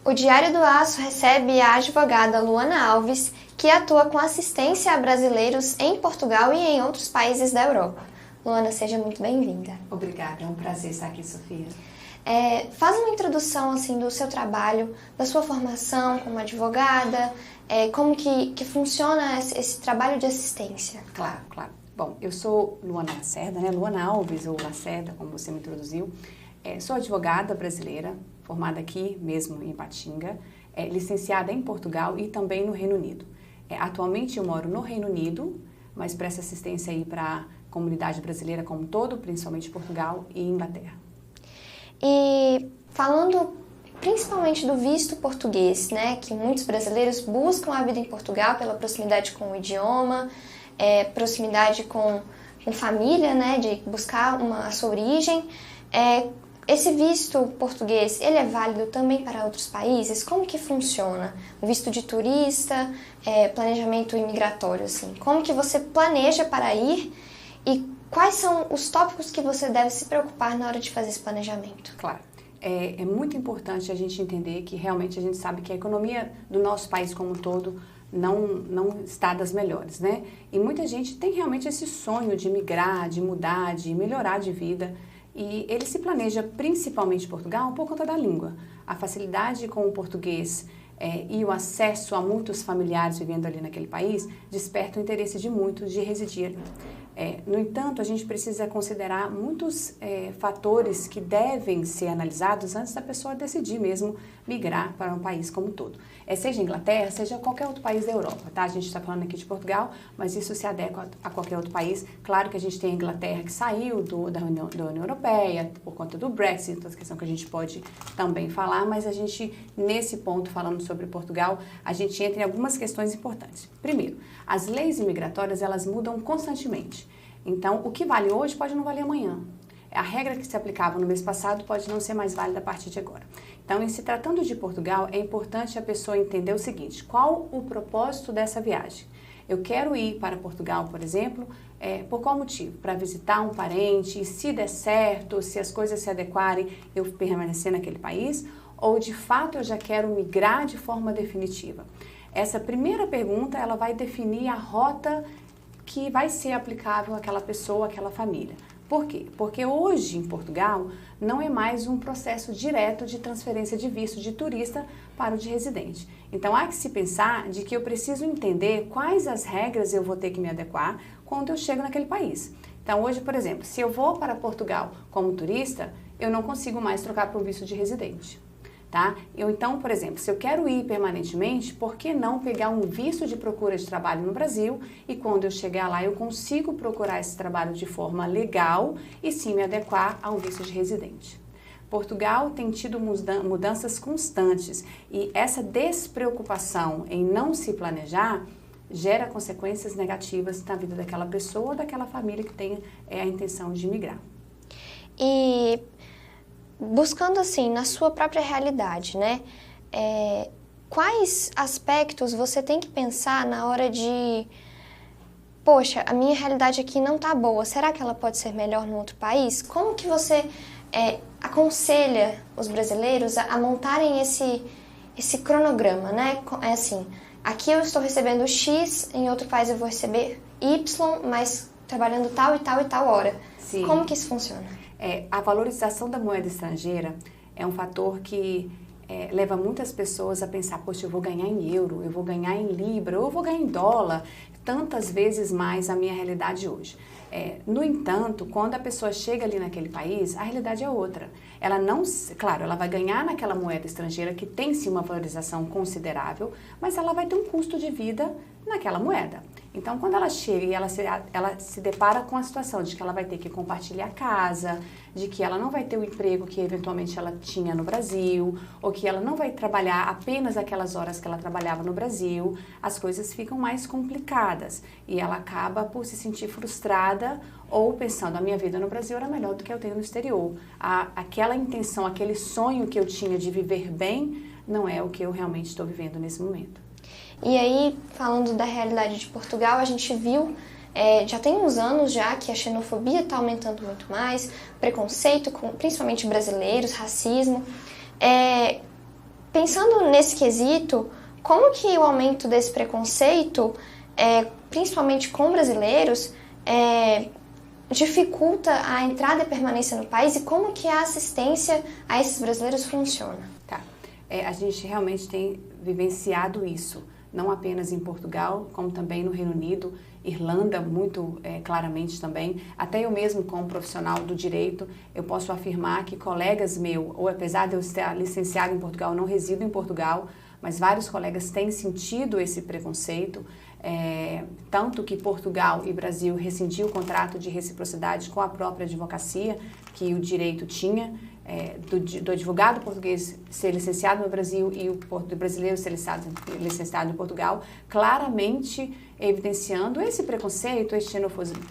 O Diário do Aço recebe a advogada Luana Alves, que atua com assistência a brasileiros em Portugal e em outros países da Europa. Luana, seja muito bem-vinda. Obrigada, é um prazer estar aqui, Sofia. Faz uma introdução assim, do seu trabalho, da sua formação como advogada, como que funciona esse trabalho de assistência. Claro. Bom, eu sou Luana Lacerda, Luana Alves ou Lacerda, como você me introduziu. Sou advogada brasileira, formada aqui mesmo em Ipatinga, licenciada em Portugal e também no Reino Unido. Atualmente eu moro no Reino Unido, mas presto assistência aí para a comunidade brasileira como um todo, principalmente Portugal e Inglaterra. E falando principalmente do visto português, que muitos brasileiros buscam a vida em Portugal pela proximidade com o idioma, proximidade com família, de buscar a sua origem. Esse visto português, ele é válido também para outros países? Como que funciona? O visto de turista, planejamento imigratório, assim. Como que você planeja para ir e quais são os tópicos que você deve se preocupar na hora de fazer esse planejamento? Claro. É muito importante a gente entender que realmente a gente sabe que a economia do nosso país como um todo não está das melhores, E muita gente tem realmente esse sonho de migrar, de mudar, de melhorar de vida. E ele se planeja principalmente em Portugal por conta da língua. A facilidade com o português e o acesso a muitos familiares vivendo ali naquele país desperta o interesse de muitos de residir ali. No entanto, a gente precisa considerar muitos fatores que devem ser analisados antes da pessoa decidir mesmo migrar para um país como um todo. Seja Inglaterra, seja qualquer outro país da Europa, tá? A gente está falando aqui de Portugal, mas isso se adequa a qualquer outro país. Claro que a gente tem a Inglaterra que saiu da União Europeia por conta do Brexit, então é questão que a gente pode também falar, mas a gente, nesse ponto, falando sobre Portugal, a gente entra em algumas questões importantes. Primeiro, as leis imigratórias, elas mudam constantemente. Então, o que vale hoje pode não valer amanhã. A regra que se aplicava no mês passado pode não ser mais válida a partir de agora. Então, em se tratando de Portugal, é importante a pessoa entender o seguinte: qual o propósito dessa viagem? Eu quero ir para Portugal, por exemplo, por qual motivo? Para visitar um parente, e se der certo, se as coisas se adequarem, eu permanecer naquele país? Ou, de fato, eu já quero migrar de forma definitiva? Essa primeira pergunta, ela vai definir a rota que vai ser aplicável àquela pessoa, àquela família. Por quê? Porque hoje, em Portugal, não é mais um processo direto de transferência de visto de turista para o de residente. Então, há que se pensar de que eu preciso entender quais as regras eu vou ter que me adequar quando eu chego naquele país. Então, hoje, por exemplo, se eu vou para Portugal como turista, eu não consigo mais trocar para um visto de residente. Tá? Então, por exemplo, se eu quero ir permanentemente, por que não pegar um visto de procura de trabalho no Brasil e quando eu chegar lá eu consigo procurar esse trabalho de forma legal e sim me adequar a um visto de residente? Portugal tem tido mudanças constantes e essa despreocupação em não se planejar gera consequências negativas na vida daquela pessoa ou daquela família que tem a intenção de migrar. E buscando assim, na sua própria realidade, quais aspectos você tem que pensar na hora de, poxa, a minha realidade aqui não tá boa, será que ela pode ser melhor no outro país? Como que você aconselha os brasileiros a montarem esse cronograma, assim, aqui eu estou recebendo X, em outro país eu vou receber Y, mas trabalhando tal e tal e tal hora. Sim. Como que isso funciona? A valorização da moeda estrangeira é um fator que leva muitas pessoas a pensar, poxa, eu vou ganhar em euro, eu vou ganhar em libra, eu vou ganhar em dólar, tantas vezes mais a minha realidade hoje. No entanto, quando a pessoa chega ali naquele país, a realidade é outra. Ela não, claro, ela vai ganhar naquela moeda estrangeira que tem sim uma valorização considerável, mas ela vai ter um custo de vida naquela moeda. Então, quando ela chega e ela se depara com a situação de que ela vai ter que compartilhar casa, de que ela não vai ter o emprego que eventualmente ela tinha no Brasil, ou que ela não vai trabalhar apenas aquelas horas que ela trabalhava no Brasil, as coisas ficam mais complicadas e ela acaba por se sentir frustrada ou pensando, a minha vida no Brasil era melhor do que eu tenho no exterior. Aquela intenção, aquele sonho que eu tinha de viver bem, não é o que eu realmente estou vivendo nesse momento. E aí, falando da realidade de Portugal, a gente viu, já tem uns anos já que a xenofobia está aumentando muito mais, preconceito com principalmente brasileiros, racismo. pensando nesse quesito, como que o aumento desse preconceito, principalmente com brasileiros, dificulta a entrada e permanência no país e como que a assistência a esses brasileiros funciona? Tá. A gente realmente tem vivenciado isso, não apenas em Portugal, como também no Reino Unido, Irlanda, muito claramente também. Até eu mesmo, como profissional do direito, eu posso afirmar que colegas meus, ou apesar de eu estar licenciado em Portugal, não resido em Portugal, mas vários colegas têm sentido esse preconceito, tanto que Portugal e Brasil rescindiu o contrato de reciprocidade com a própria advocacia, que o direito tinha, do advogado português ser licenciado no Brasil e o brasileiro ser licenciado em Portugal, claramente evidenciando esse preconceito, esse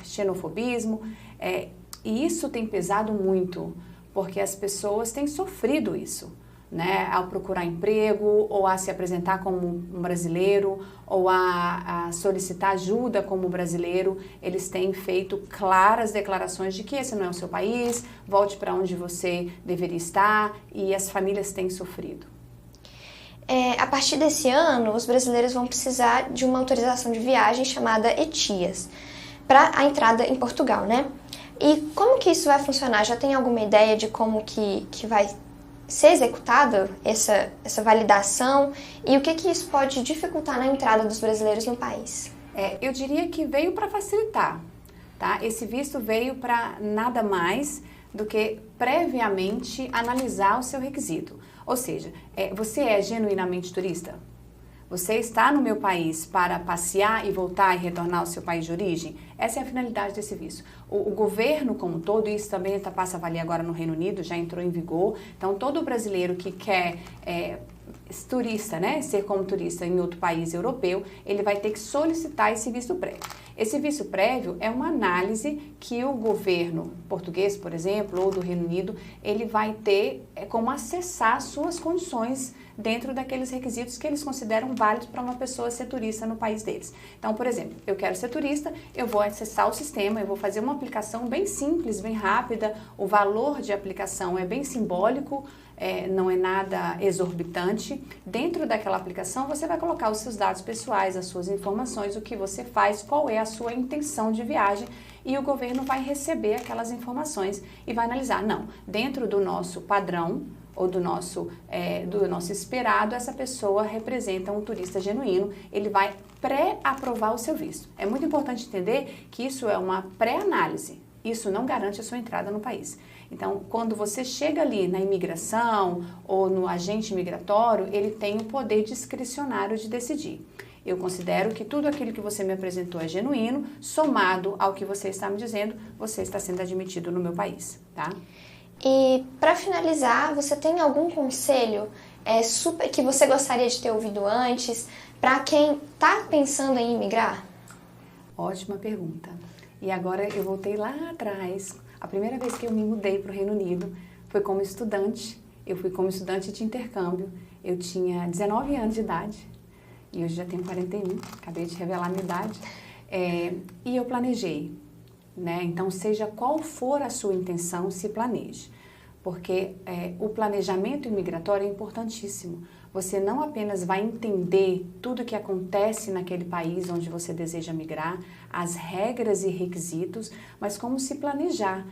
xenofobismo, e isso tem pesado muito, porque as pessoas têm sofrido isso, né, ao procurar emprego, ou a se apresentar como um brasileiro, ou a solicitar ajuda como brasileiro. Eles têm feito claras declarações de que esse não é o seu país, volte para onde você deveria estar, e as famílias têm sofrido. A partir desse ano, os brasileiros vão precisar de uma autorização de viagem chamada ETIAS, para a entrada em Portugal, né? E como que isso vai funcionar? Já tem alguma ideia de como que vai ser executada essa validação e o que isso pode dificultar na entrada dos brasileiros no país? Eu diria que veio para facilitar, tá? Esse visto veio para nada mais do que previamente analisar o seu requisito. Ou seja, você é genuinamente turista? Você está no meu país para passear e voltar e retornar ao seu país de origem? Essa é a finalidade desse visto. O governo como um todo, e isso também passa a valer agora no Reino Unido, já entrou em vigor. Então, todo brasileiro que quer turista, né, ser como turista em outro país europeu, ele vai ter que solicitar esse visto prévio. Esse visto prévio é uma análise que o governo português, por exemplo, ou do Reino Unido, ele vai ter como acessar suas condições dentro daqueles requisitos que eles consideram válidos para uma pessoa ser turista no país deles. Então, por exemplo, eu quero ser turista, eu vou acessar o sistema, eu vou fazer uma aplicação bem simples, bem rápida, o valor de aplicação é bem simbólico, não é nada exorbitante. Dentro daquela aplicação, você vai colocar os seus dados pessoais, as suas informações, o que você faz, qual é a sua intenção de viagem, e o governo vai receber aquelas informações e vai analisar. Não, dentro do nosso padrão, ou do nosso esperado, essa pessoa representa um turista genuíno, ele vai pré-aprovar o seu visto. É muito importante entender que isso é uma pré-análise, isso não garante a sua entrada no país. Então, quando você chega ali na imigração ou no agente migratório, ele tem o poder discricionário de decidir. Eu considero que tudo aquilo que você me apresentou é genuíno, somado ao que você está me dizendo, você está sendo admitido no meu país, tá? E para finalizar, você tem algum conselho que você gostaria de ter ouvido antes para quem está pensando em imigrar? Ótima pergunta. E agora eu voltei lá atrás. A primeira vez que eu me mudei para o Reino Unido foi como estudante. Eu fui como estudante de intercâmbio. Eu tinha 19 anos de idade e hoje já tenho 41. Acabei de revelar a minha idade. E eu planejei. Né? Então, seja qual for a sua intenção, se planeje, porque o planejamento imigratório é importantíssimo. Você não apenas vai entender tudo o que acontece naquele país onde você deseja migrar, as regras e requisitos, mas como se planejar.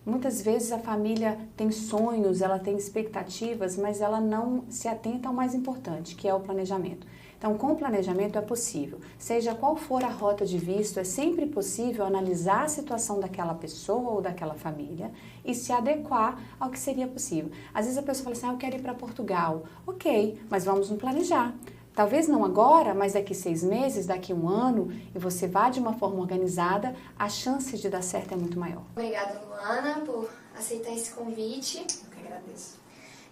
Muitas vezes a família tem sonhos, ela tem expectativas, mas ela não se atenta ao mais importante, que é o planejamento. Então, com o planejamento é possível. Seja qual for a rota de visto, é sempre possível analisar a situação daquela pessoa ou daquela família e se adequar ao que seria possível. Às vezes a pessoa fala assim, eu quero ir para Portugal. Ok, mas vamos nos planejar. Talvez não agora, mas daqui 6 meses, daqui 1 ano, e você vá de uma forma organizada, a chance de dar certo é muito maior. Obrigada, Luana, por aceitar esse convite. Eu que agradeço.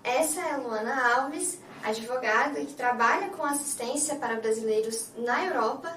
Essa é a Luana Alves, advogada que trabalha com assistência para brasileiros na Europa